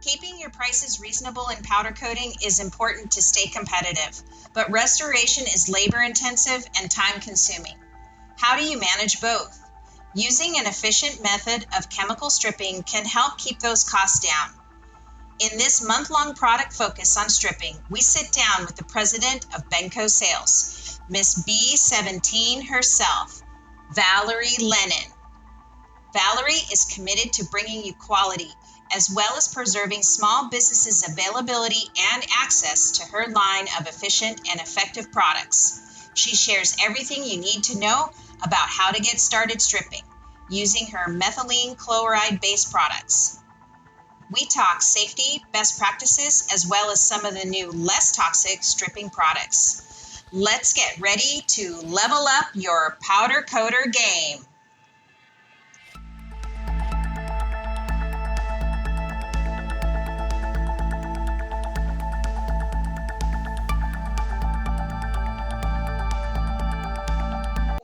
Keeping your prices reasonable in powder coating is important to stay competitive, but restoration is labor intensive and time consuming. How do you manage both? Using an efficient method of chemical stripping can help keep those costs down. In this month-long product focus on stripping, we sit down with the president of Benco Sales, Ms. B17 herself, Valeri Lennon. Valerie is committed to bringing you quality, as well as preserving small businesses' availability and access to her line of efficient and effective products. She shares everything you need to know about how to get started stripping using her methylene chloride-based products. We talk safety, best practices, as well as some of the new less toxic stripping products. Let's get ready to level up your powder coater game.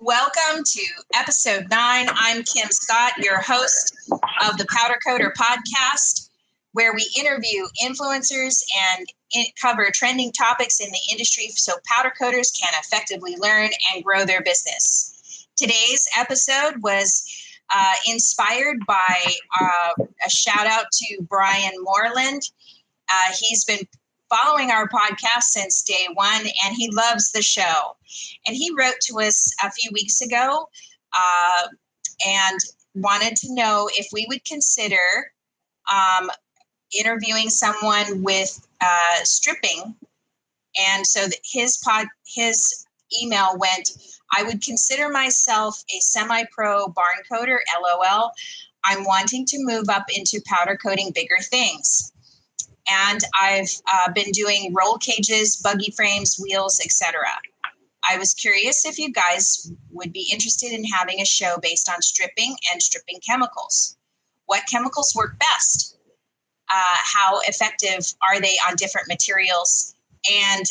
Welcome to episode 9. I'm Kim Scott, your host of the Powder Coater podcast, where we interview influencers and cover trending topics in the industry so powder coaters can effectively learn and grow their business. Today's episode was inspired by a shout out to Brian Moreland. He's been following our podcast since day one, and he loves the show. And he wrote to us a few weeks ago and wanted to know if we would consider interviewing someone with stripping. And so that his email went, I would consider myself a semi-pro barn coater, LOL. I'm wanting to move up into powder coating bigger things. And I've been doing roll cages, buggy frames, wheels, etc. I was curious if you guys would be interested in having a show based on stripping and stripping chemicals. What chemicals work best? How effective are they on different materials? And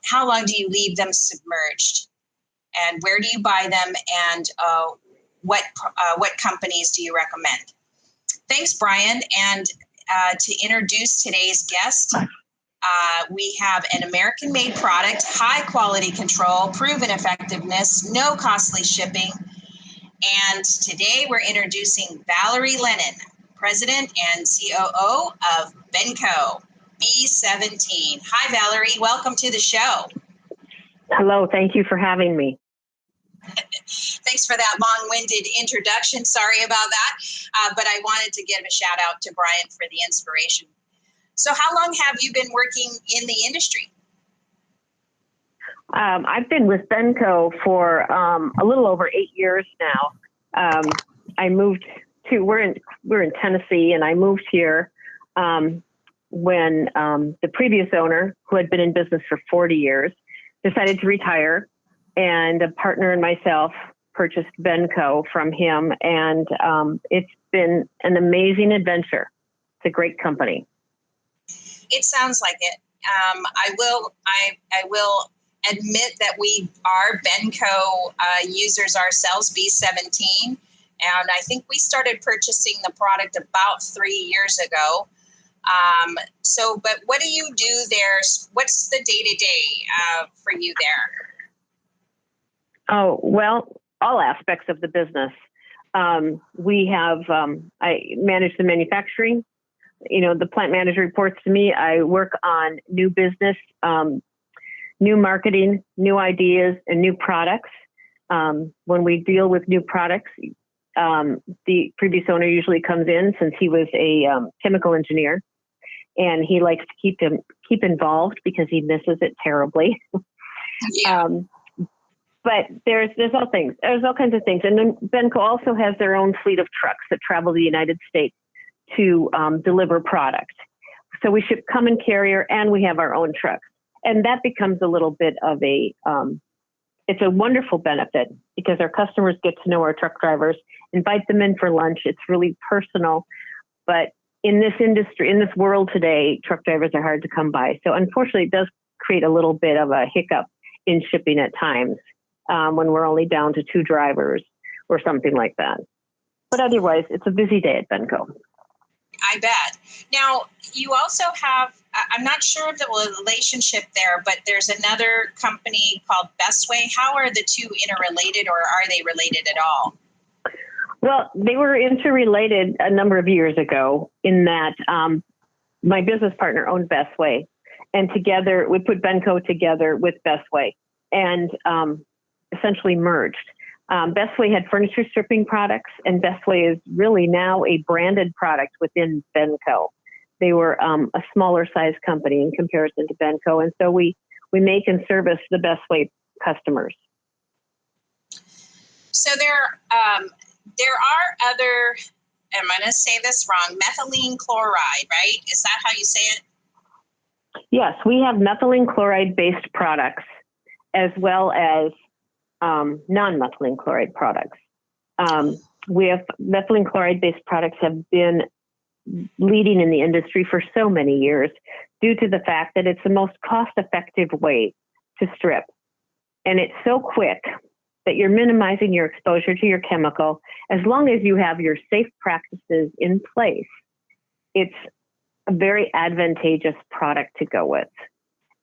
how long do you leave them submerged? And where do you buy them? And what companies do you recommend? Thanks, Brian. And to introduce today's guest, we have an American-made product, high-quality control, proven effectiveness, no costly shipping. And today we're introducing Valeri Lennon, President and COO of Benco, B17. Hi, Valerie. Welcome to the show. Hello. Thank you for having me. Thanks for that long-winded introduction. Sorry about that, but I wanted to give a shout out to Brian for the inspiration. So how long have you been working in the industry? I've been with Benco for a little over 8 years now. I moved to, we're in Tennessee, and I moved here when the previous owner, who had been in business for 40 years, decided to retire. And a partner and myself purchased Benco from him, and it's been an amazing adventure. It's a great company. It sounds like it. I will admit that we are Benco users ourselves, B17, and I think we started purchasing the product about 3 years ago. But what do you do there? What's the day-to-day for you there? Oh, well, all aspects of the business. We have, I manage the manufacturing. You know, the plant manager reports to me. I work on new business, new marketing, new ideas, and new products. When we deal with new products, the previous owner usually comes in, since he was a chemical engineer, and he likes to keep involved because he misses it terribly. Yeah. But there's all things. There's all kinds of things. And then Benco also has their own fleet of trucks that travel the United States to deliver product. So we ship common carrier, and we have our own trucks. And that becomes a little bit of it's a wonderful benefit, because our customers get to know our truck drivers, invite them in for lunch. It's really personal. But in this industry, in this world today, truck drivers are hard to come by. So unfortunately, it does create a little bit of a hiccup in shipping at times. When we're only down to 2 drivers or something like that. But otherwise, it's a busy day at Benco. I bet. Now, you also have, I'm not sure of the relationship there, but there's another company called Bestway. How are the two interrelated, or are they related at all? Well, they were interrelated a number of years ago in that my business partner owned Bestway, and together we put Benco together with Bestway and essentially merged. Bestway had furniture stripping products, and Bestway is really now a branded product within Benco. They were a smaller size company in comparison to Benco, and so we make and service the Bestway customers. So there are other, I'm going to say this wrong, methylene chloride, right? Is that how you say it? Yes, we have methylene chloride based products as well as non-methylene chloride products. We have methylene chloride based products have been leading in the industry for so many years due to the fact that it's the most cost effective way to strip. And it's so quick that you're minimizing your exposure to your chemical. As long as you have your safe practices in place, it's a very advantageous product to go with.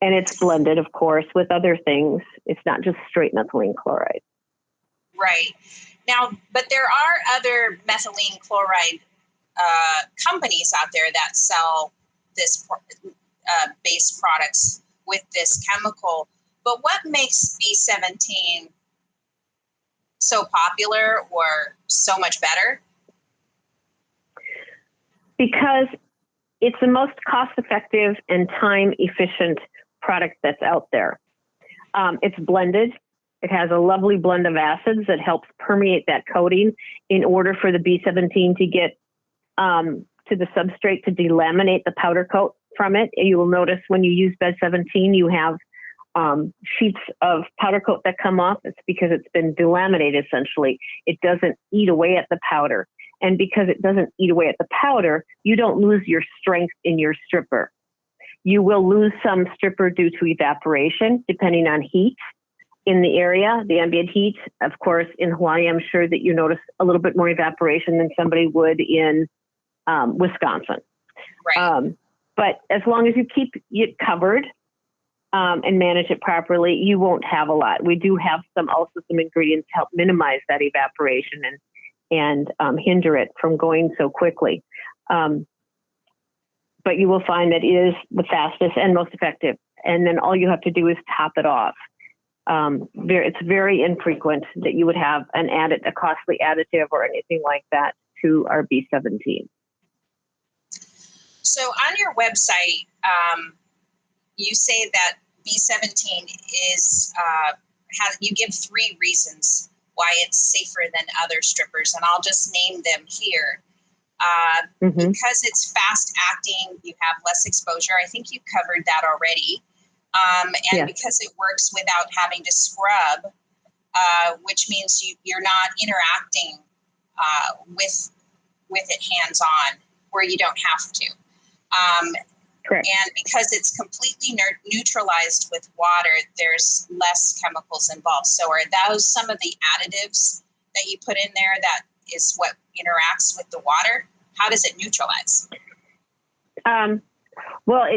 And it's blended, of course, with other things. It's not just straight methylene chloride. Right. Now, but there are other methylene chloride companies out there that sell this base products with this chemical. But what makes B17 so popular or so much better? Because it's the most cost-effective and time-efficient product that's out there. It's blended. It has a lovely blend of acids that helps permeate that coating in order for the B17 to get to the substrate to delaminate the powder coat from it. You will notice when you use B17, you have sheets of powder coat that come off. It's because it's been delaminated, essentially. It doesn't eat away at the powder. And because it doesn't eat away at the powder, you don't lose your strength in your stripper. You will lose some stripper due to evaporation, depending on heat in the area, the ambient heat. Of course, in Hawaii, I'm sure that you notice a little bit more evaporation than somebody would in Wisconsin. Right. But as long as you keep it covered and manage it properly, you won't have a lot. We do have some ingredients to help minimize that evaporation and hinder it from going so quickly. But you will find that it is the fastest and most effective. And then all you have to do is top it off. It's very infrequent that you would have a costly additive or anything like that to our B17. So on your website, you say that B17 is, you give 3 reasons why it's safer than other strippers, and I'll just name them here. Because it's fast acting, you have less exposure. I think you covered that already. And yes. Because it works without having to scrub, which means you're not interacting with it hands-on, where you don't have to. Correct. And because it's completely neutralized with water, there's less chemicals involved. So are those some of the additives that you put in there that is what interacts with the water? How does it neutralize? Well,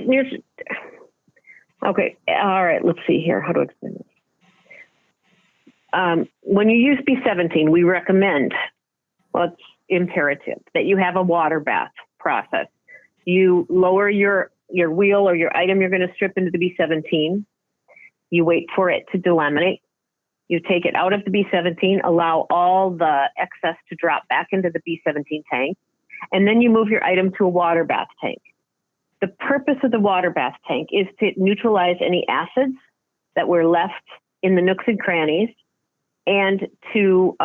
okay. All right. Let's see here. How to explain this? When you use B17, we recommend, it's imperative that you have a water bath process. You lower your wheel or your item you're going to strip into the B17. You wait for it to delaminate. You take it out of the B17, allow all the excess to drop back into the B17 tank, and then you move your item to a water bath tank. The purpose of the water bath tank is to neutralize any acids that were left in the nooks and crannies and to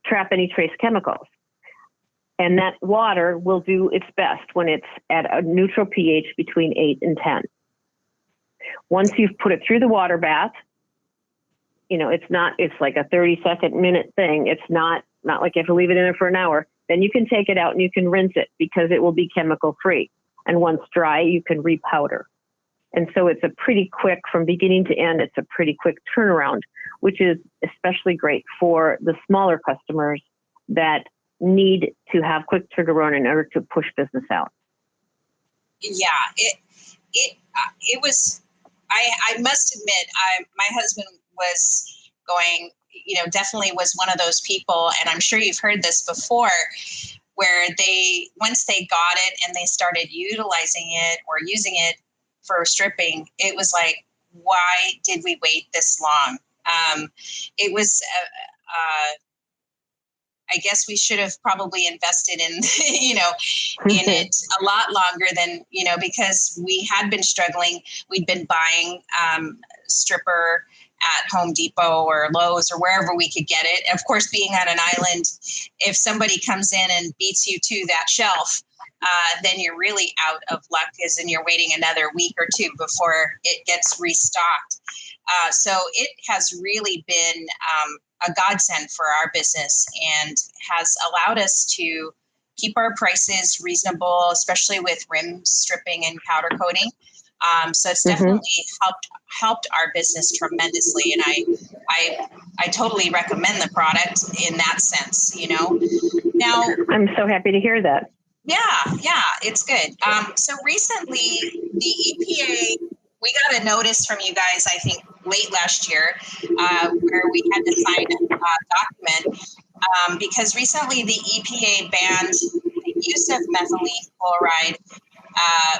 trap any trace chemicals. And that water will do its best when it's at a neutral pH between 8 and 10. Once you've put it through the water bath, it's like a 30-second minute thing. It's not like you have to leave it in there for an hour. Then you can take it out and you can rinse it because it will be chemical free. And once dry, you can repowder. And so it's a pretty quick, from beginning to end, it's a pretty quick turnaround, which is especially great for the smaller customers that need to have quick turnaround in order to push business out. Yeah, it was. I must admit, my husband was going. Definitely was one of those people, and I'm sure you've heard this before, where once they got it and they started utilizing it or using it for stripping, it was like, why did we wait this long? It was. I guess we should have probably invested in, in it a lot longer than, because we had been struggling. We'd been buying stripper at Home Depot or Lowe's or wherever we could get it. Of course, being on an island, if somebody comes in and beats you to that shelf, then you're really out of luck, as in you're waiting another week or two before it gets restocked. So it has really been a godsend for our business and has allowed us to keep our prices reasonable, especially with rim stripping and powder coating. So it's definitely helped our business tremendously, and I totally recommend the product in that sense. Now I'm so happy to hear that. Yeah, it's good. So recently, the EPA, we got a notice from you guys, I think late last year, where we had to sign a document because recently the EPA banned the use of methylene chloride,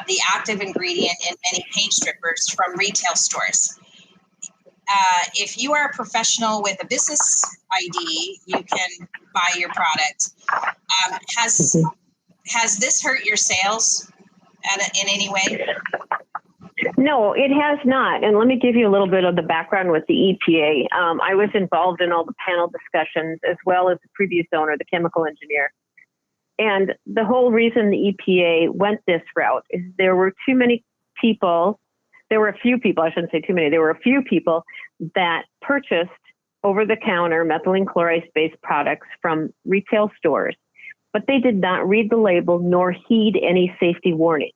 the active ingredient in many paint strippers, from retail stores. If you are a professional with a business ID, you can buy your product. Has this hurt your sales in any way? No, it has not. And let me give you a little bit of the background with the EPA. I was involved in all the panel discussions, as well as the previous owner, the chemical engineer. And the whole reason the EPA went this route is there were too many people. There were a few people, I shouldn't say too many. There were a few people that purchased over-the-counter methylene chloride-based products from retail stores, but they did not read the label nor heed any safety warning,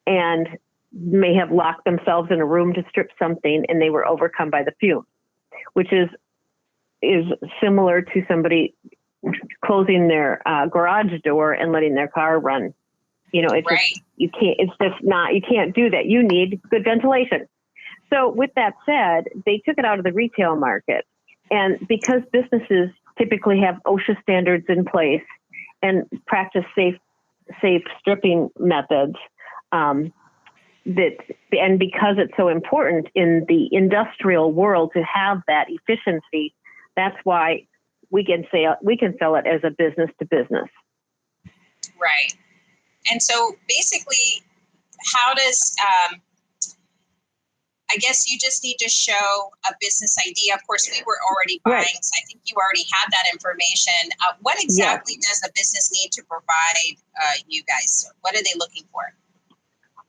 and may have locked themselves in a room to strip something, and they were overcome by the fumes, which is similar to somebody closing their garage door and letting their car run. It's right. You can't do that. You need good ventilation. So with that said, they took it out of the retail market, and because businesses typically have OSHA standards in place and practice safe stripping methods, and because it's so important in the industrial world to have that efficiency, that's why we can sell it as a business to business. Right. And so basically, how does I guess you just need to show a business ID. Of course, we were already buying, right. So I think you already had that information. What exactly does a business need to provide you guys? What are they looking for?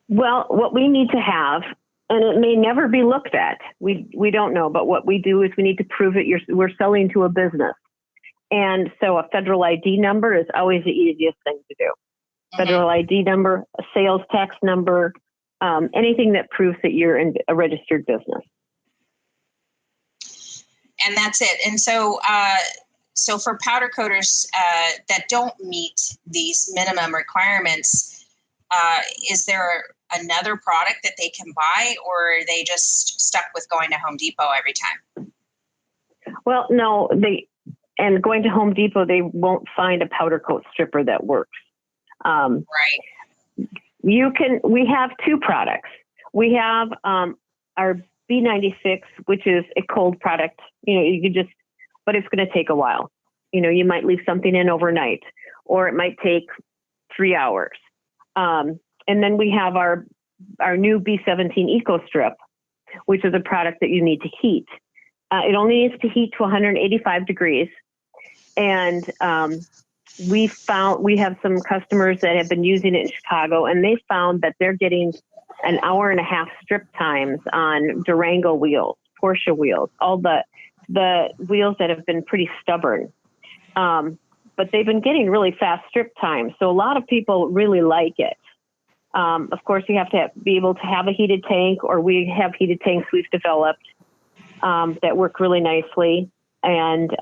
Well, what we need to have, and it may never be looked at, we don't know, but what we do is we need to prove that we're selling to a business. And so a federal ID number is always the easiest thing to do. Federal ID number, a sales tax number, anything that proves that you're in a registered business. And that's it. And so, so for powder coaters that don't meet these minimum requirements, is there another product that they can buy, or are they just stuck with going to Home Depot every time? Well, no, and going to Home Depot, they won't find a powder coat stripper that works. Right. We have two products. We have our B96, which is a cold product. You can just, but it's going to take a while. You might leave something in overnight, or it might take 3 hours. And then we have our new B17 Ecostrip, which is a product that you need to heat. It only needs to heat to 185 degrees. And we have some customers that have been using it in Chicago, and they found that they're getting an hour and a half strip times on Durango wheels, Porsche wheels, all the wheels that have been pretty stubborn. But they've been getting really fast strip times. So a lot of people really like it. Of course, you have to be able to have a heated tank, or we have heated tanks we've developed that work really nicely. And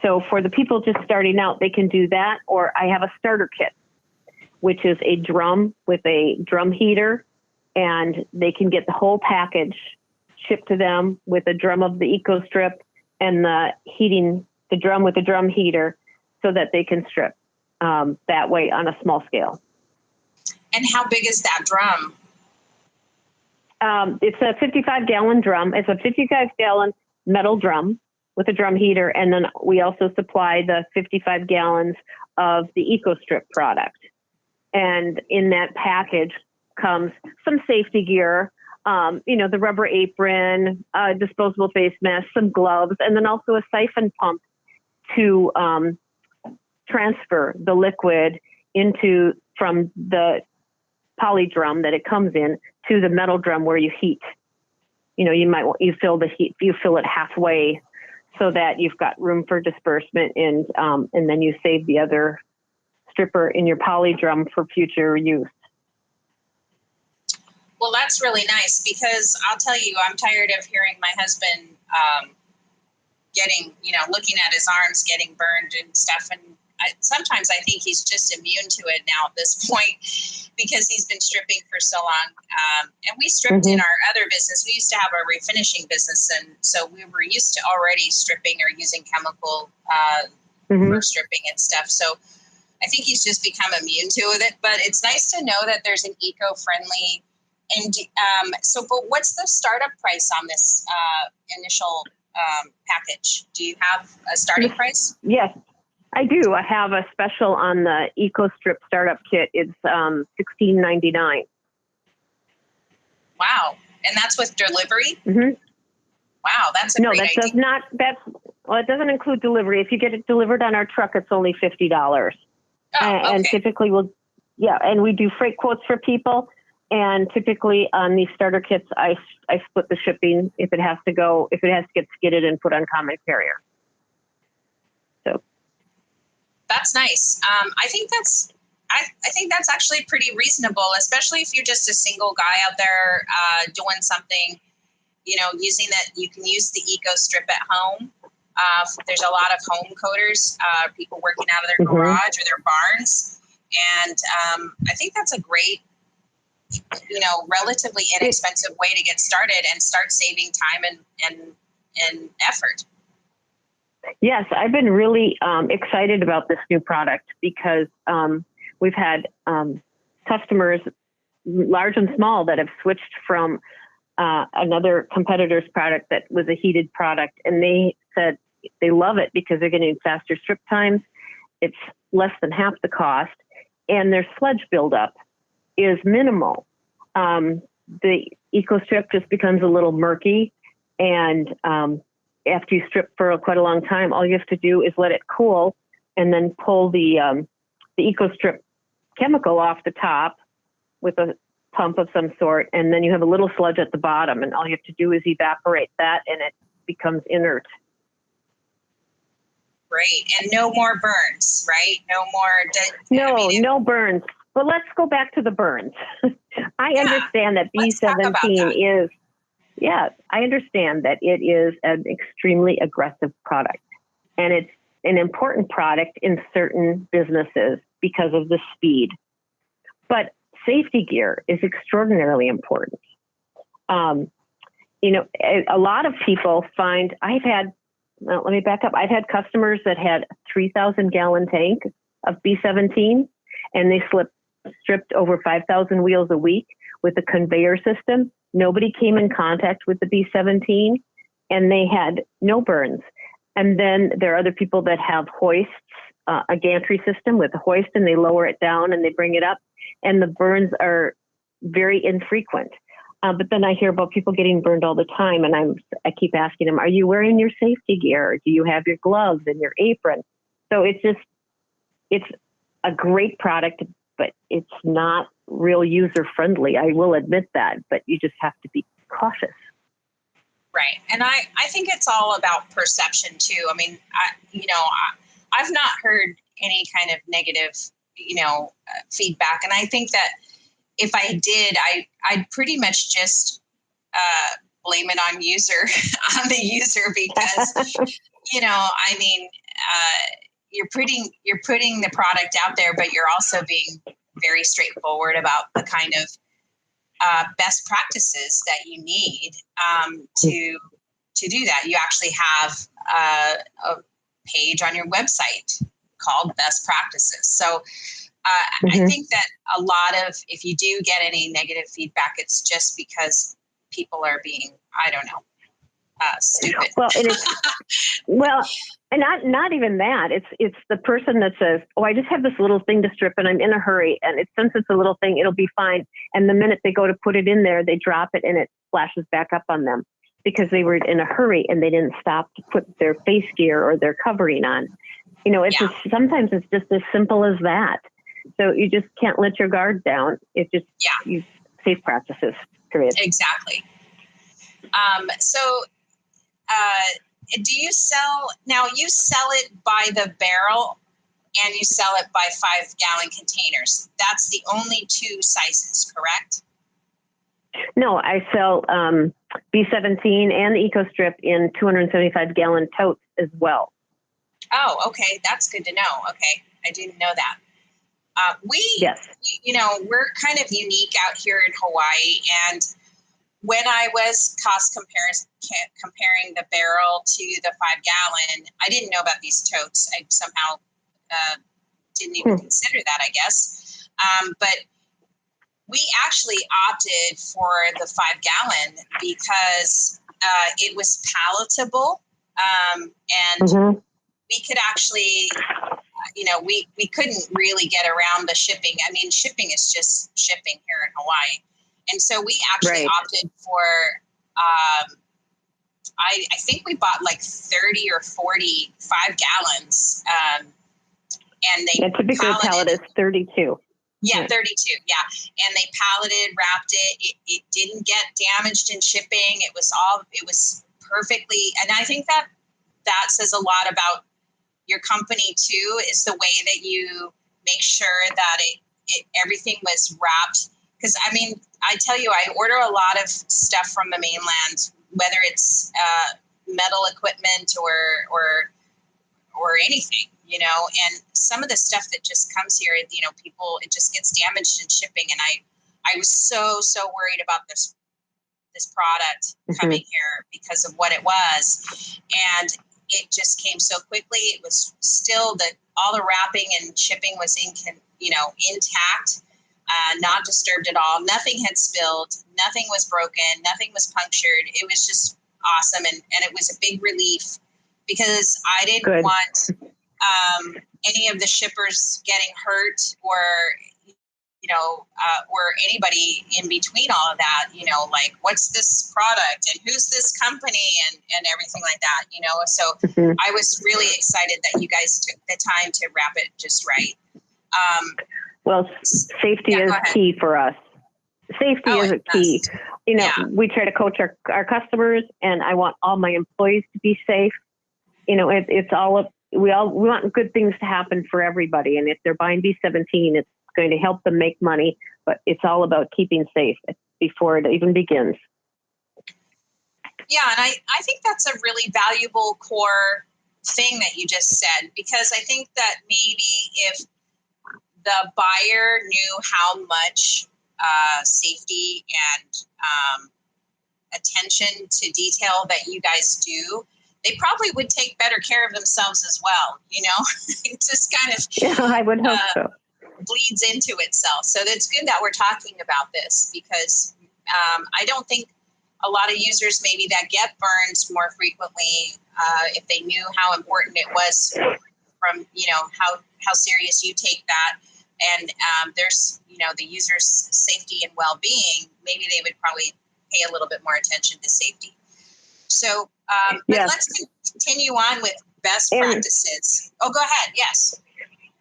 So for the people just starting out, they can do that. Or I have a starter kit, which is a drum with a drum heater, and they can get the whole package shipped to them with a drum of the Ecostrip and the drum with the drum heater, so that they can strip that way on a small scale. And how big is that drum? It's a 55-gallon drum. It's a 55-gallon metal drum with a drum heater. And then we also supply the 55 gallons of the Ecostrip product. And in that package comes some safety gear, the rubber apron, disposable face mask, some gloves, and then also a siphon pump to transfer the liquid from the poly drum that it comes in to the metal drum where you heat. You fill it halfway so that you've got room for disbursement, and then you save the other stripper in your poly drum for future use. Well, that's really nice, because I'll tell you, I'm tired of hearing my husband looking at his arms getting burned and stuff. And sometimes I think he's just immune to it now at this point, because he's been stripping for so long. And we stripped in our other business. We used to have a refinishing business, and so we were used to already stripping or using chemical for stripping and stuff. So I think he's just become immune to it. But it's nice to know that there's an eco-friendly. And but what's the startup price on this initial package? Do you have a starting price? Yes, I do. I have a special on the Ecostrip startup kit. It's $16.99. Wow, and that's with delivery? Mm-hmm. Wow, that's a great idea. No, that does not. It doesn't include delivery. If you get it delivered on our truck, it's only $50. Oh, okay. And typically and we do freight quotes for people. And typically on these starter kits, I split the shipping if it has to get skidded and put on common carrier. So that's nice. I think that's actually pretty reasonable, especially if you're just a single guy out there doing something, using that. You can use the Ecostrip at home. There's a lot of home coaters, people working out of their garage or their barns. And I think that's a great, relatively inexpensive way to get started and start saving time and effort. Yes, I've been really excited about this new product, because we've had customers, large and small, that have switched from another competitor's product that was a heated product, and they said they love it because they're getting faster strip times. It's less than half the cost, and their sludge buildup is minimal. The Ecostrip just becomes a little murky, and after you strip for quite a long time, all you have to do is let it cool, and then pull the Ecostrip chemical off the top with a pump of some sort, and then you have a little sludge at the bottom, and all you have to do is evaporate that, and it becomes inert. Great. And no more burns, right? No more. No burns. But let's go back to the burns. I understand that B17 I understand that it is an extremely aggressive product, and it's an important product in certain businesses because of the speed. But safety gear is extraordinarily important. A lot of people find let me back up. I've had customers that had a 3,000-gallon tank of B17, and they stripped over 5,000 wheels a week with a conveyor system. Nobody came in contact with the B17, and they had no burns. And then there are other people that have hoists, a gantry system with a hoist, and they lower it down and they bring it up, and the burns are very infrequent. But then I hear about people getting burned all the time, and I keep asking them, are you wearing your safety gear? Do you have your gloves and your apron? So it's a great product, but it's not real user friendly. I will admit that, but you just have to be cautious. Right. And I think it's all about perception too. I mean, I've not heard any kind of negative, feedback. And I think that if I did, I'd pretty much just blame it on the user because, you're putting the product out there, but you're also being very straightforward about the kind of best practices that you need to do that. You actually have a page on your website called Best Practices. So I think that a lot of, if you do get any negative feedback, it's just because people are being, I don't know, stupid. Well, and not even that. It's the person that says, "Oh, I just have this little thing to strip, and I'm in a hurry, and since it's a little thing, it'll be fine." And the minute they go to put it in there, they drop it, and it flashes back up on them because they were in a hurry and they didn't stop to put their face gear or their covering on. It's sometimes it's just as simple as that. So you just can't let your guard down. It's just use safe practices. Period. Exactly. Do you sell it by the barrel and you sell it by 5-gallon containers? That's the only 2 sizes, correct? No, I sell B17 and the Ecostrip in 275-gallon totes as well. Oh, okay. That's good to know. Okay. I didn't know that. We're kind of unique out here in Hawaii, and when I was cost comparing the barrel to the 5-gallon, I didn't know about these totes. I somehow didn't even consider that, I guess. But we actually opted for the 5-gallon because it was palatable, and we could actually, we couldn't really get around the shipping. I mean, shipping is just shipping here in Hawaii. And so we actually opted for, I think we bought like 30 or 40 5-gallons. And they typically pallet is 32. Yeah, 32. Yeah. And they palleted, wrapped it. It didn't get damaged in shipping. It was perfectly. And I think that says a lot about your company too, is the way that you make sure that everything was wrapped. Because I mean, I tell you, I order a lot of stuff from the mainland, whether it's metal equipment or anything, and some of the stuff that just comes here, people, it just gets damaged in shipping. And I was so worried about this product coming here because of what it was. And it just came so quickly. It was still all the wrapping and shipping was intact. Not disturbed at all. Nothing had spilled. Nothing was broken. Nothing was punctured. It was just awesome. And it was a big relief because I didn't want any of the shippers getting hurt or anybody in between all of that, like what's this product and who's this company and everything like that, So I was really excited that you guys took the time to wrap it just right. Well, safety is key for us. Safety is a key. We try to coach our customers, and I want all my employees to be safe. It's we want good things to happen for everybody. And if they're buying B17, it's going to help them make money, but it's all about keeping safe before it even begins. Yeah, and I think that's a really valuable core thing that you just said, because I think that maybe if the buyer knew how much safety and attention to detail that you guys do, they probably would take better care of themselves as well. It just kind of I would hope so. Bleeds into itself. So it's good that we're talking about this, because I don't think a lot of users maybe that get burned more frequently, if they knew how important it was from, how serious you take that. And there's, the user's safety and well-being, maybe they would probably pay a little bit more attention to safety. So, but let's continue on with best practices. Oh, go ahead. Yes.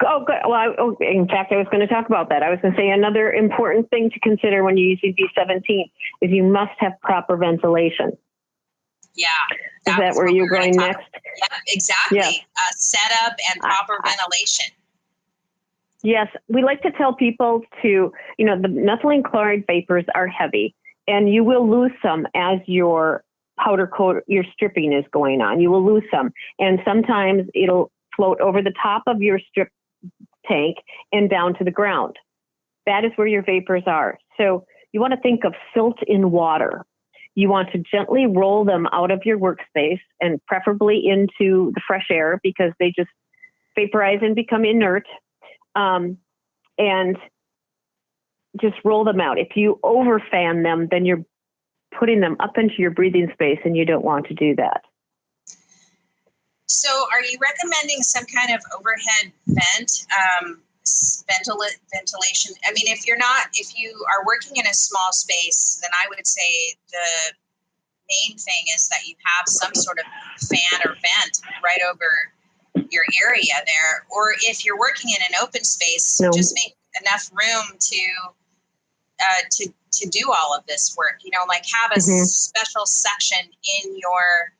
Oh, good. Well, in fact, I was going to talk about that. I was going to say another important thing to consider when you're using B17 is you must have proper ventilation. Yeah. Is that where you're going next? Yeah, exactly. Yeah. Setup and proper ventilation. Yes. We like to tell people to, the methylene chloride vapors are heavy, and you will lose some as your powder coat, your stripping is going on. You will lose some. And sometimes float over the top of your strip tank and down to the ground. That is where your vapors are. So you want to think of silt in water. You want to gently roll them out of your workspace and preferably into the fresh air because they just vaporize and become inert. And just roll them out. If you overfan them, then you're putting them up into your breathing space, and you don't want to do that. So are you recommending some kind of overhead vent, ventilation? I mean, if you are working in a small space, then I would say the main thing is that you have some sort of fan or vent right over your area there. Or if you're working in an open space, just make enough room to do all of this work, like have a special section in your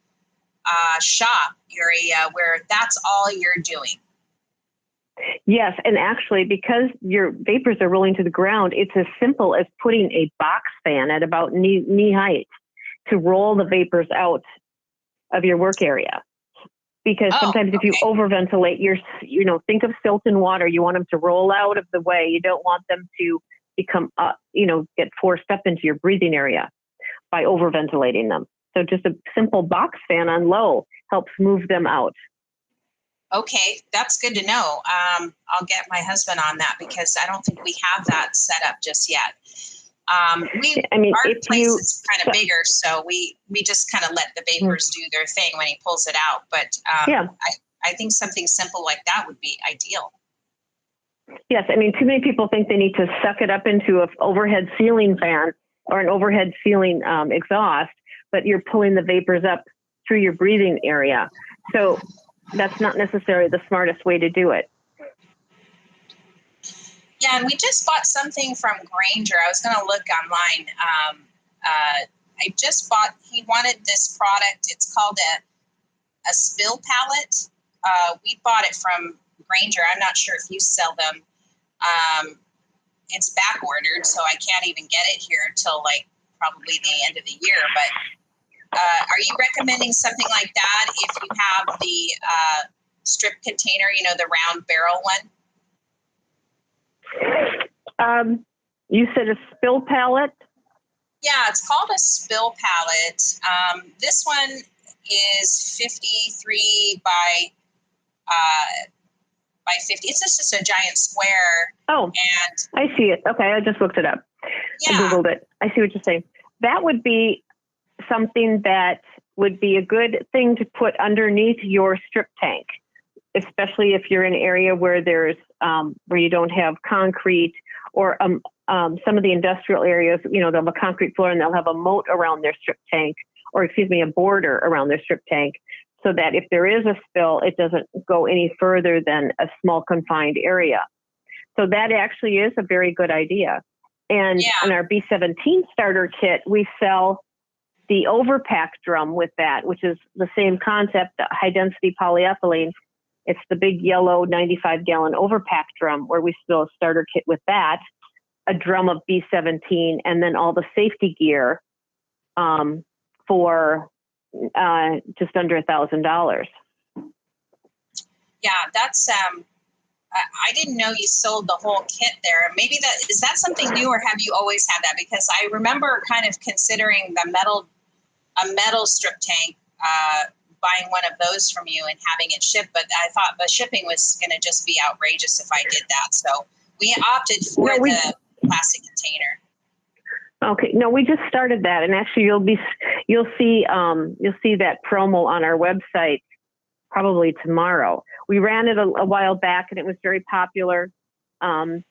shop area where that's all you're doing. Yes, and actually, because your vapors are rolling to the ground, it's as simple as putting a box fan at about knee height to roll the vapors out of your work area. Because sometimes if you overventilate, think of silt and water. You want them to roll out of the way. You don't want them to become, get forced up into your breathing area by overventilating them. So just a simple box fan on low helps move them out. Okay, that's good to know. I'll get my husband on that because I don't think we have that set up just yet. Our place is kind of bigger, so we just kind of let the vapors do their thing when he pulls it out. But I think something simple like that would be ideal. Yes, too many people think they need to suck it up into an overhead ceiling fan or an overhead ceiling exhaust, but you're pulling the vapors up through your breathing area. So that's not necessarily the smartest way to do it. Yeah, and we just bought something from Grainger. I was going to look online. He wanted this product. It's called a spill pallet. We bought it from Grainger. I'm not sure if you sell them. It's back ordered, so I can't even get it here until probably the end of the year. But are you recommending something like that if you have the strip container, the round barrel one? You said a spill pallet? Yeah, it's called a spill pallet. This one is 53 by 50. It's just a giant square. Oh, and I see it. Okay, I just looked it up. Yeah. I Googled it. I see what you're saying. That would be something that would be a good thing to put underneath your strip tank, especially if you're in an area where there's where you don't have concrete or some of the industrial areas, they'll have a concrete floor and they'll have a moat around their strip tank, or a border around their strip tank, so that if there is a spill, it doesn't go any further than a small confined area. So that actually is a very good idea. And in our B17 Starter Kit, we sell the overpack drum with that, which is the same concept, the high density polyethylene. It's the big yellow 95-gallon overpack drum where we sell a starter kit with that, a drum of B17, and then all the safety gear for just under $1,000. Yeah, that's I didn't know you sold the whole kit there. Maybe is that something new, or have you always had that? Because I remember kind of considering a metal strip tank, buying one of those from you and having it shipped, but I thought the shipping was going to just be outrageous if I did that. So we opted for the plastic container. Okay. No, we just started that, and actually you'll see that promo on our website probably tomorrow. We ran it a while back, and it was very popular. And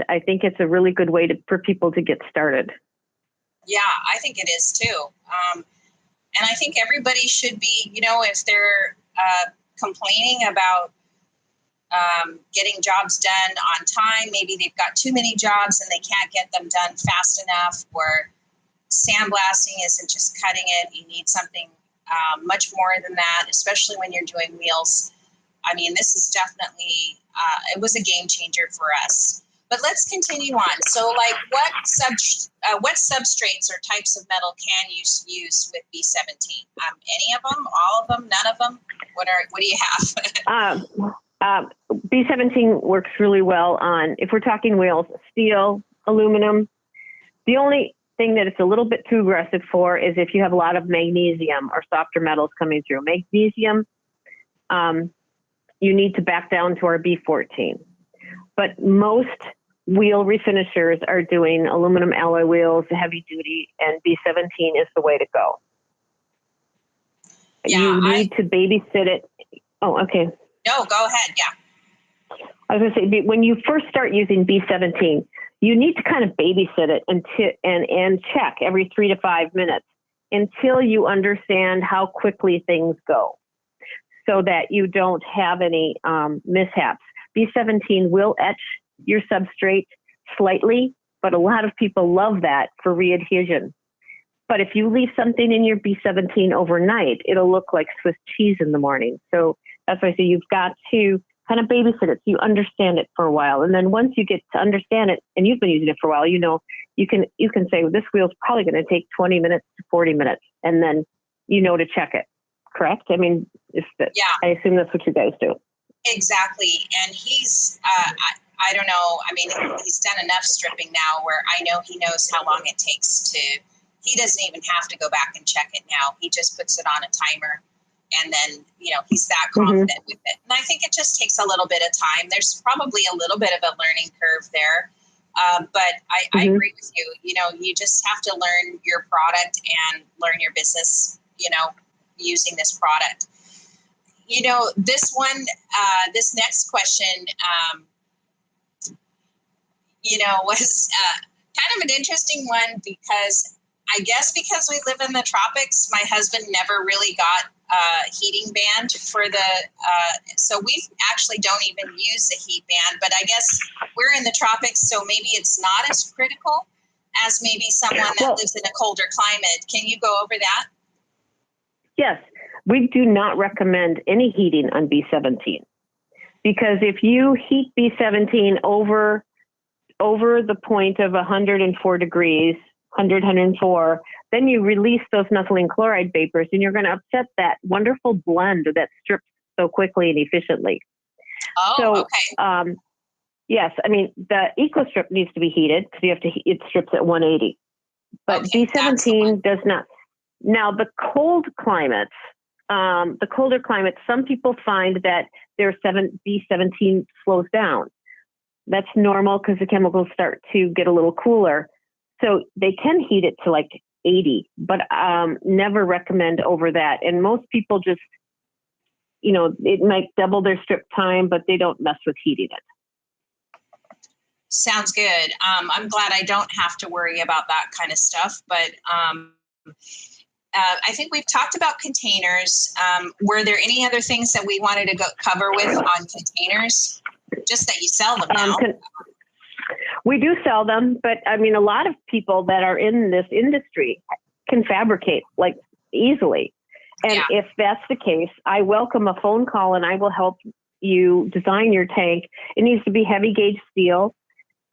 I think it's a really good way for people to get started. Yeah, I think it is too. And I think everybody should be, if they're complaining about getting jobs done on time, maybe they've got too many jobs and they can't get them done fast enough, or sandblasting isn't just cutting it. You need something much more than that, especially when you're doing wheels. I mean, this is definitely, it was a game changer for us. But let's continue on. So, like, what substrates or types of metal can you use with B17? Any of them? All of them? None of them? What do you have? B17 works really well on, if we're talking wheels, steel, aluminum. The only thing that it's a little bit too aggressive for is if you have a lot of magnesium or softer metals coming through. Magnesium, you need to back down to our B14. But most wheel refinishers are doing aluminum alloy wheels, heavy duty, and B17 is the way to go. Yeah, you need to babysit it. Oh, okay. No, go ahead. Yeah. I was going to say, when you first start using B17, you need to kind of babysit it and check every 3 to 5 minutes until you understand how quickly things go, so that you don't have any mishaps. B17 will etch your substrate slightly, but a lot of people love that for readhesion. But if you leave something in your B17 overnight, it'll look like Swiss cheese in the morning. So that's why I say you've got to kind of babysit it so you understand it for a while. And then once you get to understand it and you've been using it for a while, you know, you can say, well, this wheel's probably going to take 20 minutes to 40 minutes. And then you know to check it. Correct? I mean, yeah. I assume that's what you guys do. Exactly. And he's, I don't know. I mean, he's done enough stripping now where I know he knows how long it takes he doesn't even have to go back and check it now. He just puts it on a timer and then, you know, he's that confident with it. And I think it just takes a little bit of time. There's probably a little bit of a learning curve there. But I agree with you. You know, you just have to learn your product and learn your business, you know, using this product. You know, this this next question, you know, was kind of an interesting one because I guess because we live in the tropics, my husband never really got heating band for so we actually don't even use the heat band, but I guess we're in the tropics, so maybe it's not as critical as maybe someone that lives in a colder climate. Can you go over that? Yes. We do not recommend any heating on B17 because if you heat B17 over the point of 104 degrees, 104, then you release those methylene chloride vapors and you're going to upset that wonderful blend that strips so quickly and efficiently. Oh, so, okay. Yes, I mean, the Ecostrip needs to be heated because you have to it strips at 180. But okay, B17 does not. Now, the colder climates, some people find that their B17 slows down. That's normal because the chemicals start to get a little cooler. So they can heat it to like 80, but never recommend over that. And most people just, you know, it might double their strip time, but they don't mess with heating it. Sounds good. I'm glad I don't have to worry about that kind of stuff, but I think we've talked about containers. Were there any other things that we wanted to cover with on containers? Just that you sell them now. We do sell them, but I mean, a lot of people that are in this industry can fabricate like easily. And if that's the case, I welcome a phone call and I will help you design your tank. It needs to be heavy gauge steel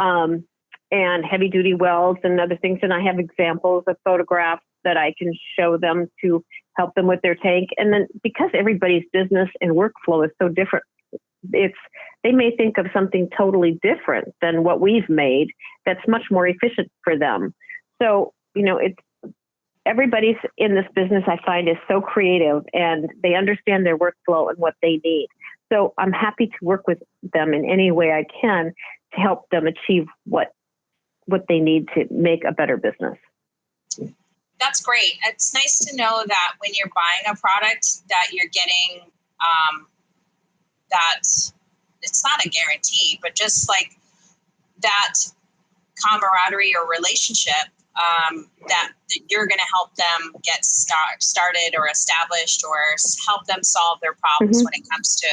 and heavy duty welds and other things. And I have examples of photographs that I can show them to help them with their tank. And then because everybody's business and workflow is so different, they may think of something totally different than what we've made that's much more efficient for them. So, you know, everybody's in this business, I find, is so creative and they understand their workflow and what they need. So I'm happy to work with them in any way I can to help them achieve what they need to make a better business. That's great. It's nice to know that when you're buying a product that you're getting that it's not a guarantee, but just like that camaraderie or relationship that you're going to help them get started or established or help them solve their problems when it comes to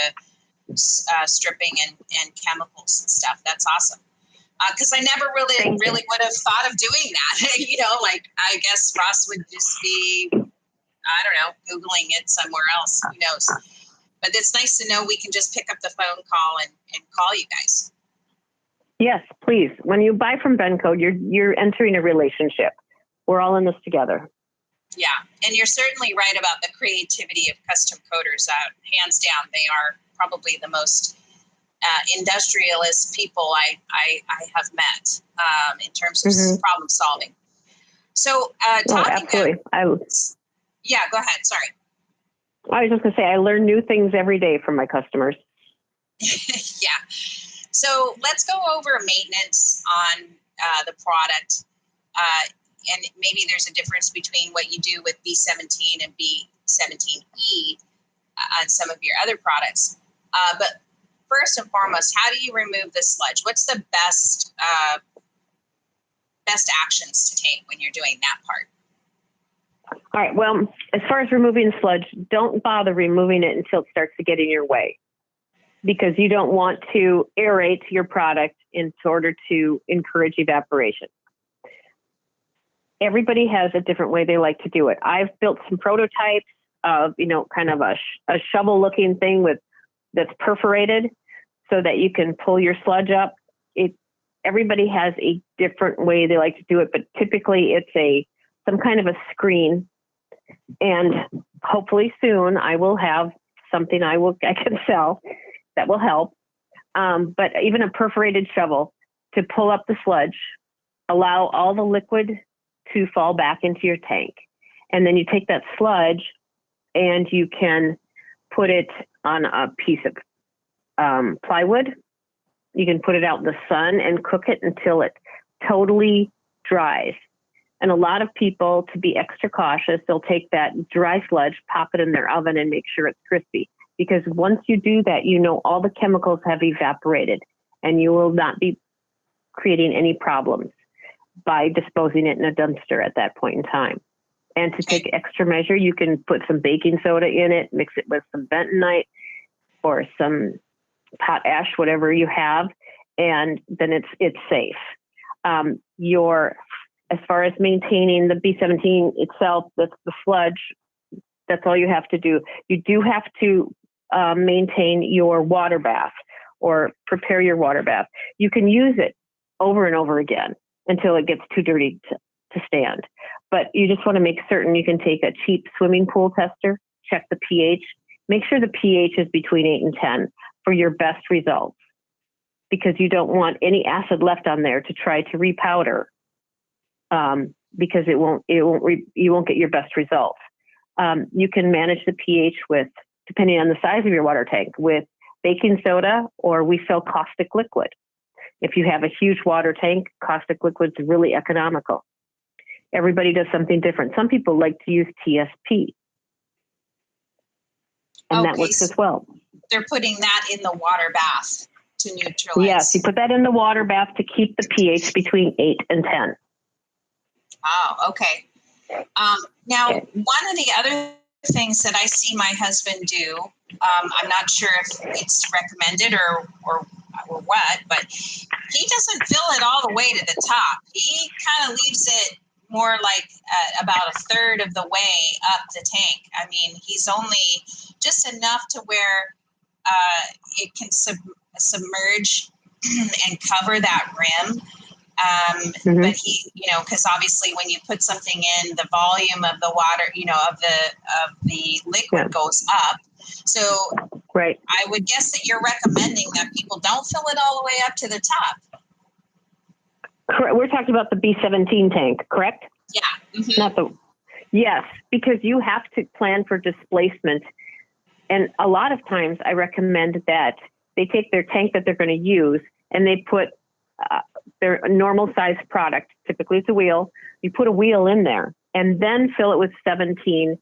stripping and chemicals and stuff. That's awesome. Because I never really would have thought of doing that. You know, like I guess Ross would just be, I don't know, Googling it somewhere else. Who knows? But it's nice to know we can just pick up the phone call and call you guys. Yes, please. When you buy from Benco, you're entering a relationship. We're all in this together. Yeah, and you're certainly right about the creativity of custom coaters. Hands down, they are probably the most industrialist people I have met in terms of problem solving. So, absolutely. Yeah, go ahead. Sorry. I was just going to say, I learn new things every day from my customers. Yeah. So let's go over maintenance on the product. And maybe there's a difference between what you do with B17 and B17E on some of your other products. But first and foremost, how do you remove the sludge? What's the best actions to take when you're doing that part? All right. Well, as far as removing sludge, don't bother removing it until it starts to get in your way, because you don't want to aerate your product in order to encourage evaporation. Everybody has a different way they like to do it. I've built some prototypes of, kind of a shovel looking thing that's perforated so that you can pull your sludge up. Everybody has a different way they like to do it, but typically it's some kind of a screen. And hopefully soon I will have something I can sell that will help. But even a perforated shovel to pull up the sludge, allow all the liquid to fall back into your tank. And then you take that sludge and you can put it on a piece of plywood. You can put it out in the sun and cook it until it totally dries. And a lot of people, to be extra cautious, they'll take that dry sludge, pop it in their oven and make sure it's crispy. Because once you do that, all the chemicals have evaporated and you will not be creating any problems by disposing it in a dumpster at that point in time. And to take extra measure, you can put some baking soda in it, mix it with some bentonite or some potash, whatever you have, and then it's safe. As far as maintaining the B17 itself, the sludge, that's all you have to do. You do have to maintain your water bath or prepare your water bath. You can use it over and over again until it gets too dirty to stand. But you just want to make certain you can take a cheap swimming pool tester, check the pH, make sure the pH is between 8 and 10 for your best results, because you don't want any acid left on there to try to repowder, because you won't get your best results. You can manage the pH with, depending on the size of your water tank, with baking soda, or we sell caustic liquid. If you have a huge water tank, caustic liquid is really economical. Everybody does something different. Some people like to use TSP, and that works as well. They're putting that in the water bath to neutralize. Yes, you put that in the water bath to keep the pH between 8 and 10. Oh, okay. Now, one of the other things that I see my husband do, I'm not sure if it's recommended or what, but he doesn't fill it all the way to the top. He kind of leaves it more like about a third of the way up the tank. I mean, he's only just enough to where it can submerge and cover that rim. But he, because obviously when you put something in, the volume of the water, of the liquid goes up. So right. I would guess that you're recommending that people don't fill it all the way up to the top. Correct. We're talking about the B17 tank, correct? Yeah. Mm-hmm. Yes, because you have to plan for displacement. And a lot of times I recommend that they take their tank that they're going to use and they put their normal size product, typically it's a wheel, you put a wheel in there and then fill it with 17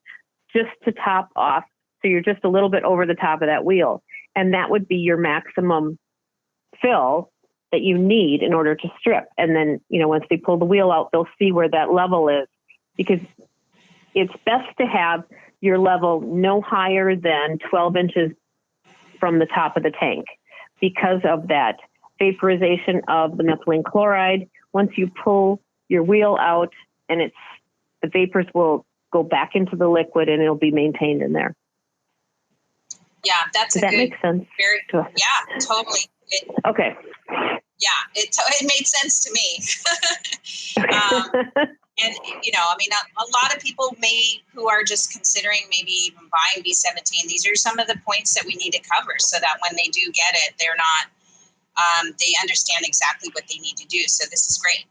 just to top off. So you're just a little bit over the top of that wheel. And that would be your maximum fill that you need in order to strip. And then, once they pull the wheel out, they'll see where that level is, because it's best to have your level no higher than 12 inches from the top of the tank because of that vaporization of the methylene chloride. Once you pull your wheel out, and the vapors will go back into the liquid and it'll be maintained in there. Yeah, that's Does that make sense? Yeah, totally. Okay. it made sense to me. And, I mean, a lot of people who are just considering maybe even buying B17, these are some of the points that we need to cover so that when they do get it, they're not, they understand exactly what they need to do. So this is great.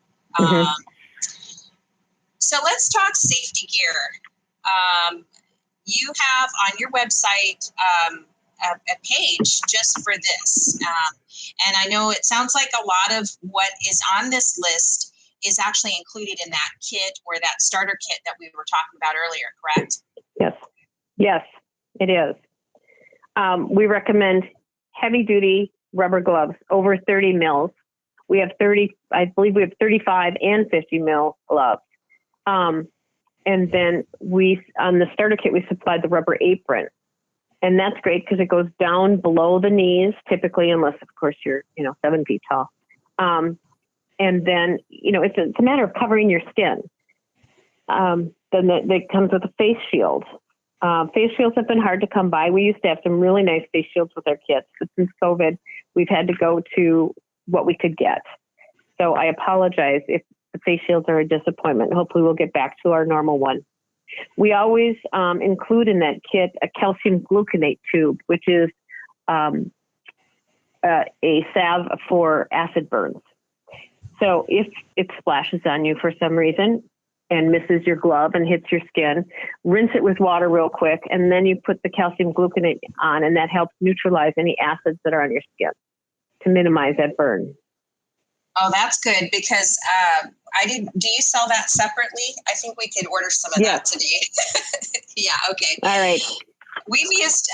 So let's talk safety gear. You have on your website a page just for this. And I know it sounds like a lot of what is on this list is actually included in that kit or that starter kit that we were talking about earlier, correct? Yes, it is. We recommend heavy duty rubber gloves over 30 mils. We have 30, I believe we have 35 and 50 mil gloves. And then on the starter kit, we supplied the rubber apron. And that's great because it goes down below the knees, typically, unless of course you're, 7 feet tall. And then, it's a matter of covering your skin. Then it comes with a face shield. Face shields have been hard to come by. We used to have some really nice face shields with our kits, but since COVID, we've had to go to what we could get. So I apologize if the face shields are a disappointment. Hopefully we'll get back to our normal one. We always include in that kit a calcium gluconate tube, which is a salve for acid burns. So if it splashes on you for some reason and misses your glove and hits your skin, rinse it with water real quick, and then you put the calcium gluconate on, and that helps neutralize any acids that are on your skin to minimize that burn. Oh, that's good because do you sell that separately? I think we could order some of that today. Yeah, okay. All right. We've used,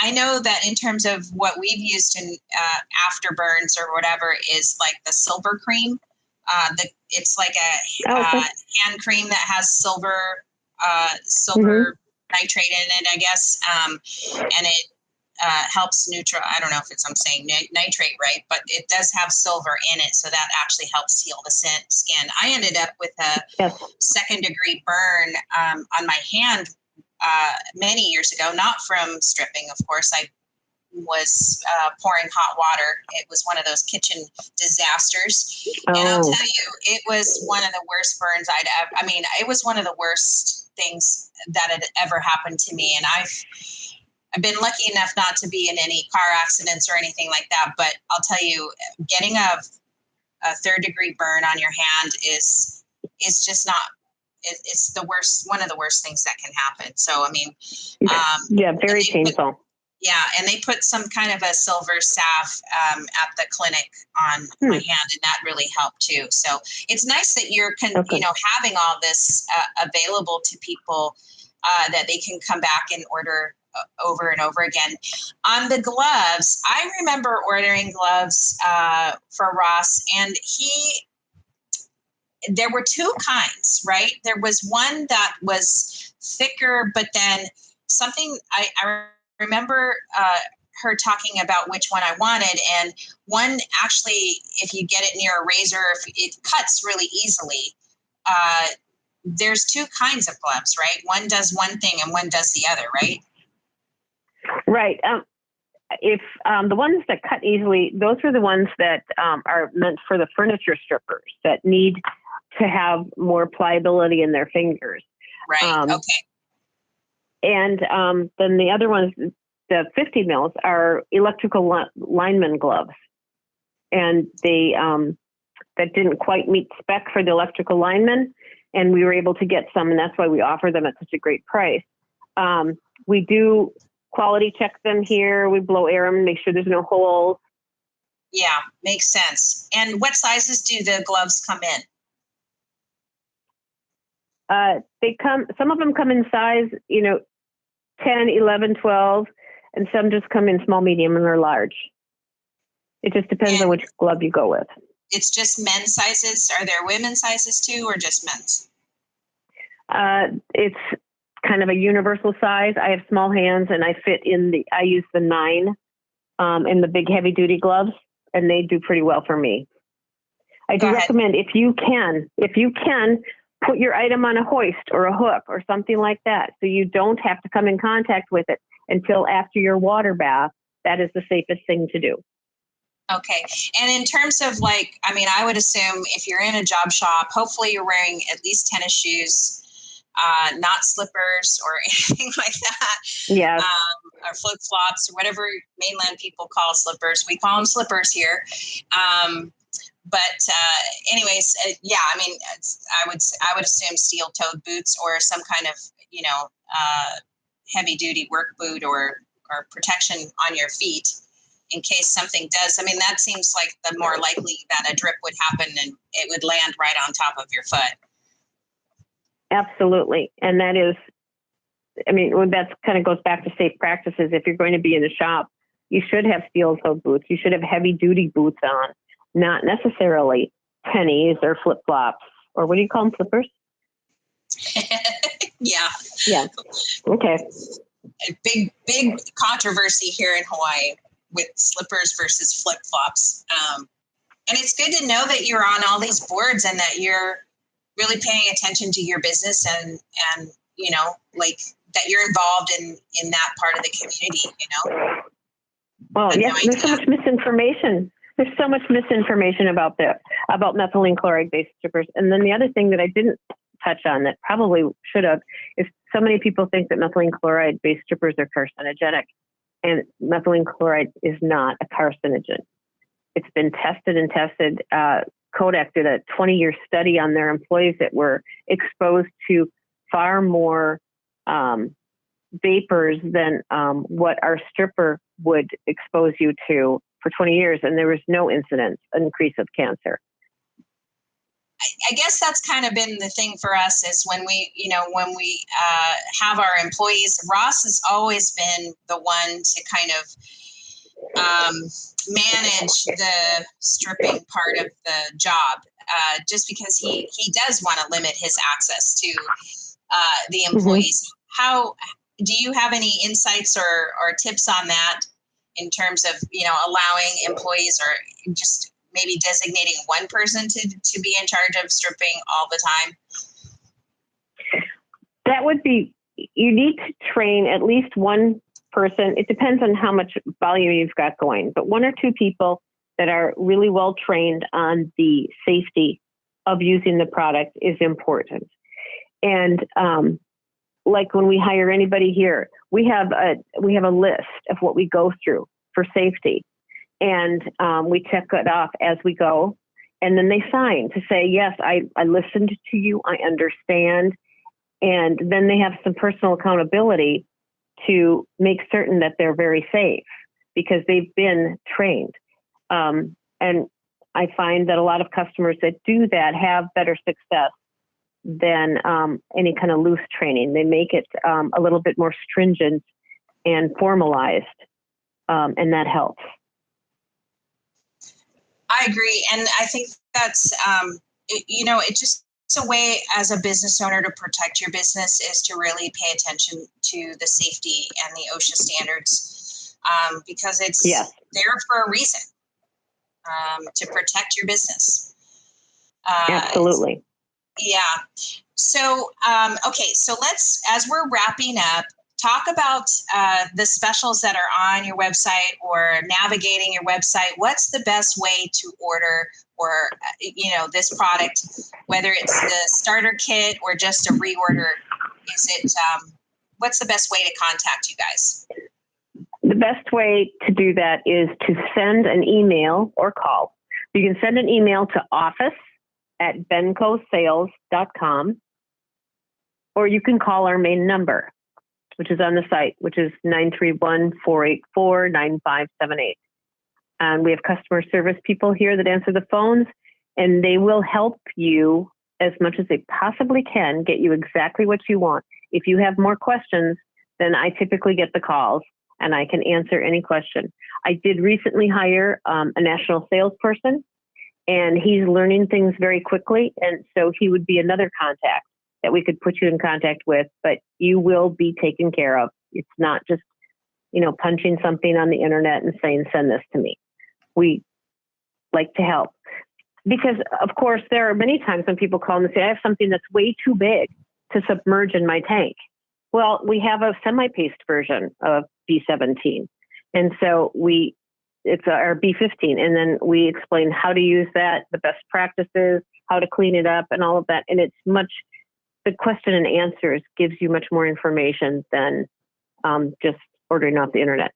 I know that in terms of what we've used in afterburns or whatever is like the silver cream. It's like a hand cream that has silver nitrate in it, I guess. And it helps I don't know if I'm saying nitrate right, but it does have silver in it. So that actually helps heal the skin. I ended up with a second degree burn on my hand many years ago, not from stripping, of course. I was pouring hot water. It was one of those kitchen disasters. And I'll tell you, it was one of the worst burns it was one of the worst things that had ever happened to me. And I've been lucky enough not to be in any car accidents or anything like that. But I'll tell you, getting a third degree burn on your hand is just not, it's the worst, one of the worst things that can happen. So, I mean, very painful. And they put some kind of a silver salve at the clinic on my hand, and that really helped too. So it's nice that you're, having all this available to people that they can come back and order over and over again. On the gloves, I remember ordering gloves for Ross, and there were two kinds, right? There was one that was thicker, but then something I remember her talking about which one I wanted. And one actually, if you get it near a razor, if it cuts really easily. There's two kinds of gloves, right? One does one thing and one does the other, right? Right. If the ones that cut easily, those are the ones that are meant for the furniture strippers that need to have more pliability in their fingers. Right. Okay. And then the other ones, the 50 mils, are electrical lineman gloves. And they that didn't quite meet spec for the electrical lineman. And we were able to get some, and that's why we offer them at such a great price. We do quality check them here. We blow air them, make sure there's no holes. Yeah, makes sense. And what sizes do the gloves come in? Some of them come in size, 10, 11, 12, and some just come in small, medium, and or large. It just depends on which glove you go with. It's just men's sizes. Are there women's sizes too, or just men's? It's kind of a universal size. I have small hands, and I use the 9 in the big heavy duty gloves, and they do pretty well for me. I do recommend if you can, put your item on a hoist or a hook or something like that, so you don't have to come in contact with it until after your water bath. That is the safest thing to do. Okay. And in terms of like, I mean, I would assume if you're in a job shop, hopefully you're wearing at least tennis shoes, not slippers or anything like that. Yes. Or flip flops or whatever mainland people call slippers. We call them slippers here. But anyways, yeah, I mean, I would assume steel toed boots or some kind of, heavy duty work boot or protection on your feet in case something does. I mean, that seems like the more likely that a drip would happen and it would land right on top of your foot. Absolutely. And that is, I mean, that kind of goes back to safe practices. If you're going to be in the shop, you should have steel-toed boots. You should have heavy-duty boots on, not necessarily pennies or flip-flops, or what do you call them, flippers? Yeah. Yeah. Okay. A big controversy here in Hawaii with slippers versus flip-flops. And it's good to know that you're on all these boards and that you're really paying attention to your business and like that you're involved in that part of the community, Well, yes, there's so much misinformation. There's so much misinformation about methylene chloride based strippers. And then the other thing that I didn't touch on that probably should have is so many people think that methylene chloride based strippers are carcinogenic, and methylene chloride is not a carcinogen. It's been tested and tested. Kodak did a 20-year study on their employees that were exposed to far more vapors than what our stripper would expose you to for 20 years, and there was no increase of cancer. I guess that's kind of been the thing for us is when we have our employees. Ross has always been the one to kind of manage the stripping part of the job, just because he does want to limit his access to the employees. Mm-hmm. How do you have any insights or tips on that in terms of allowing employees or just maybe designating one person to be in charge of stripping all the time? That would be, you need to train at least one person. It depends on how much volume you've got going, but one or two people that are really well trained on the safety of using the product is important. And like when we hire anybody here, we have a list of what we go through for safety. And we check it off as we go. And then they sign to say, yes, I listened to you, I understand. And then they have some personal accountability to make certain that they're very safe because they've been trained. And I find that a lot of customers that do that have better success than any kind of loose training. They make it a little bit more stringent and formalized, and that helps. I agree. And I think that's, it's a way as a business owner to protect your business is to really pay attention to the safety and the OSHA standards, because it's there for a reason, to protect your business. Absolutely. Yeah. So, okay. So let's, as we're wrapping up, talk about the specials that are on your website or navigating your website. What's the best way to order or, this product, whether it's the starter kit or just a reorder? Is it, what's the best way to contact you guys? The best way to do that is to send an email or call. You can send an email to office@bencosales.com, or you can call our main number, which is on the site, which is 931-484-9578. And we have customer service people here that answer the phones, and they will help you as much as they possibly can get you exactly what you want. If you have more questions, then I typically get the calls, and I can answer any question. I did recently hire a national salesperson, and he's learning things very quickly, and so he would be another contact that we could put you in contact with, but you will be taken care of. It's not just, punching something on the internet and saying, send this to me. We like to help because, of course, there are many times when people call and say, I have something that's way too big to submerge in my tank. Well, we have a semi-paste version of B17. And so we it's our B15. And then we explain how to use that, the best practices, how to clean it up and all of that. And the question and answers gives you much more information than just ordering off the internet.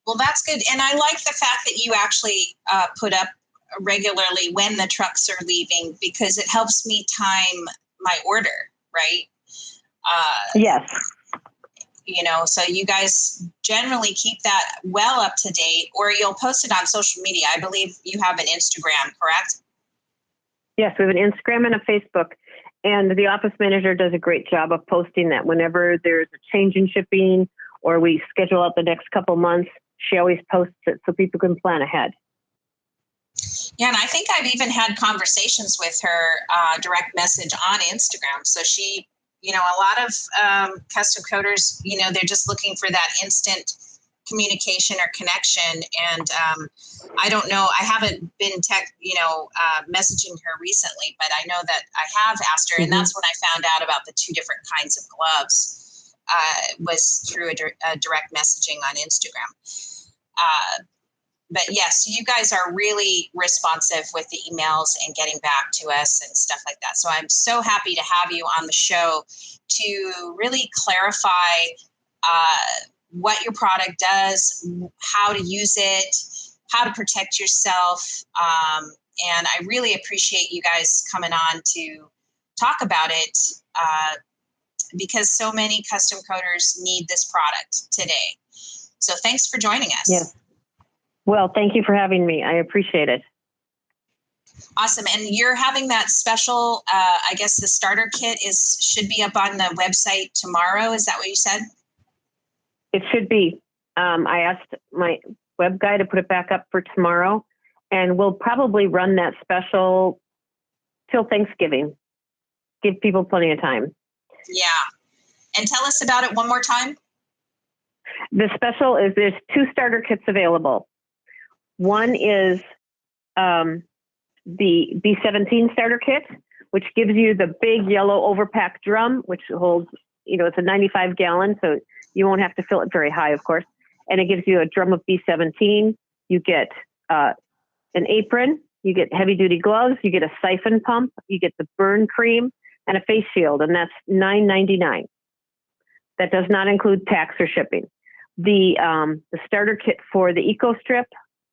Well, that's good. And I like the fact that you actually put up regularly when the trucks are leaving, because it helps me time my order, right? Yes. So you guys generally keep that well up to date, or you'll post it on social media. I believe you have an Instagram, correct? Yes, we have an Instagram and a Facebook, and the office manager does a great job of posting that whenever there's a change in shipping or we schedule out the next couple months. She always posts it so people can plan ahead. Yeah, and I think I've even had conversations with her direct message on Instagram. So she, a lot of custom coders, they're just looking for that instant communication or connection. And I don't know, I haven't been messaging her recently, but I know that I have asked her, and that's when I found out about the two different kinds of gloves, was through a direct messaging on Instagram. But yes, you guys are really responsive with the emails and getting back to us and stuff like that. So I'm so happy to have you on the show to really clarify what your product does, how to use it, how to protect yourself. And I really appreciate you guys coming on to talk about it because so many custom coders need this product today. So thanks for joining us. Yes. Well, thank you for having me. I appreciate it. Awesome. And you're having that special, I guess the starter kit should be up on the website tomorrow. Is that what you said? It should be. I asked my web guy to put it back up for tomorrow, and we'll probably run that special till Thanksgiving. Give people plenty of time. Yeah. And tell us about it one more time. The special is there's 2 starter kits available. One is the B17 Starter Kit, which gives you the big yellow overpack drum, which holds, it's a 95 gallon, so you won't have to fill it very high, of course. And it gives you a drum of B17. You get an apron, you get heavy duty gloves, you get a siphon pump, you get the burn cream, and a face shield, and that's $9.99. That does not include tax or shipping. The starter kit for the Ecostrip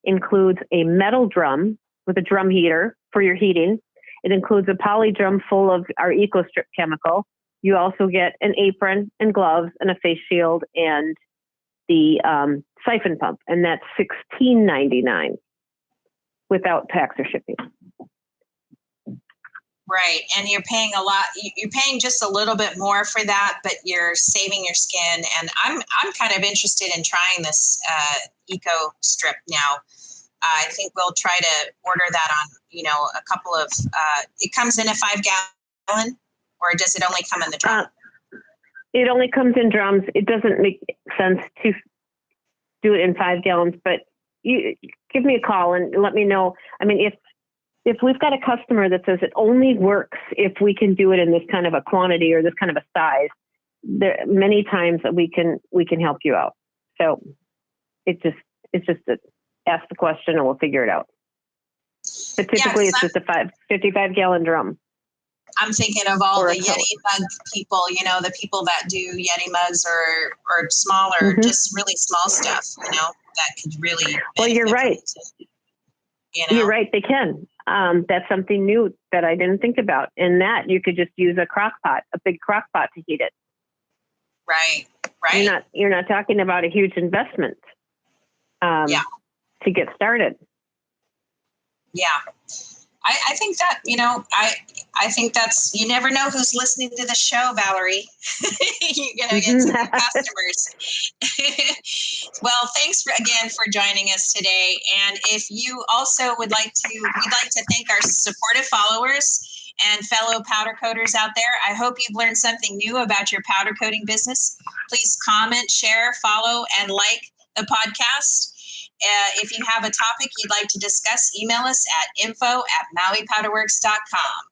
includes a metal drum with a drum heater for your heating. It includes a poly drum full of our Ecostrip chemical. You also get an apron and gloves and a face shield and the siphon pump, and that's $16.99 without tax or shipping. Right. And you're paying a lot. You're paying just a little bit more for that, but you're saving your skin. And I'm kind of interested in trying this Ecostrip now. I think we'll try to order that on, a couple of, it comes in a 5 gallon, or does it only come in the drum? It only comes in drums. It doesn't make sense to do it in 5 gallons, but you give me a call and let me know. I mean, if we've got a customer that says it only works if we can do it in this kind of a quantity or this kind of a size, there many times that we can help you out. So it's just ask the question and we'll figure it out. But typically it's just a 55 gallon drum. I'm thinking of all the Yeti mug people, the people that do Yeti mugs or smaller, just really small stuff, that could really. Well, you're right. You're right. They can. That's something new that I didn't think about. And that you could just use a big crock pot to heat it. Right. Right. You're not talking about a huge investment. To get started. Yeah. I think that, I think that's, you never know who's listening to the show, Valerie. You're going to get some customers. Well, thanks again for joining us today. And if you also we'd like to thank our supportive followers and fellow powder coaters out there. I hope you've learned something new about your powder coating business. Please comment, share, follow, and like the podcast. If you have a topic you'd like to discuss, email us at info@mauipowderworks.com.